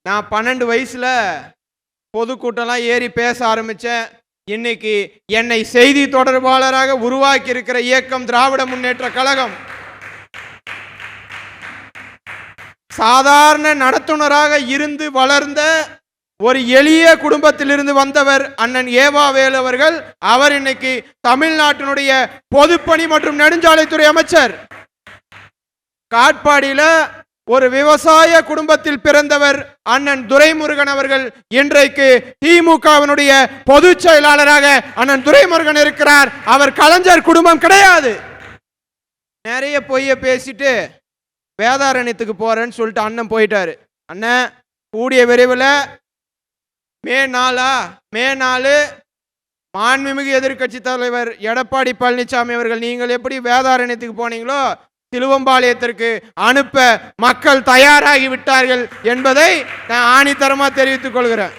நான் 12 வயசுல பொதுக்கூட்டம்லாம் ஏறி பேச ஆரம்பிச்சேன். இன்னைக்கு என்னை செய்தி தொடர்பாளராக உருவாக்கி இருக்கிற இயக்கம் திராவிட முன்னேற்ற கழகம். சாதாரண நடத்துனராக இருந்து வளர்ந்த ஒரு எளிய குடும்பத்திலிருந்து வந்தவர் அண்ணன் ஏவாவேலு அவர்கள். அவர் இன்னைக்கு தமிழ்நாட்டினுடைய பொதுப்பணி மற்றும் நெடுஞ்சாலைத்துறை அமைச்சர். காட்பாடியில ஒரு விவசாய குடும்பத்தில் பிறந்தவர் அண்ணன் துரைமுருகன் அவர்கள் இன்றைக்கு திமுகவினுடைய பொதுச் செயலாளராக அண்ணன் துரைமுருகன் இருக்கிறார். அவர் கலைஞர் குடும்பம் கிடையாது. நிறைய பொய்ய பேசிட்டு வேதாரண்யத்துக்கு போறேன்னு சொல்லிட்டு அண்ணன் போயிட்டாரு. அண்ணன் கூடிய விரைவில் மே 4 மாண்புமிகு எதிர்கட்சி தலைவர் எடப்பாடி பழனிசாமி அவர்கள் நீங்கள் எப்படி வேதாரண்யத்துக்கு போனீங்களோ சிலுவம்பாளையத்திற்கு அனுப்ப மக்கள் தயாராகி விட்டார்கள் என்பதை நான் ஆணித்தரமா தெரிவித்துக் கொள்கிறேன்.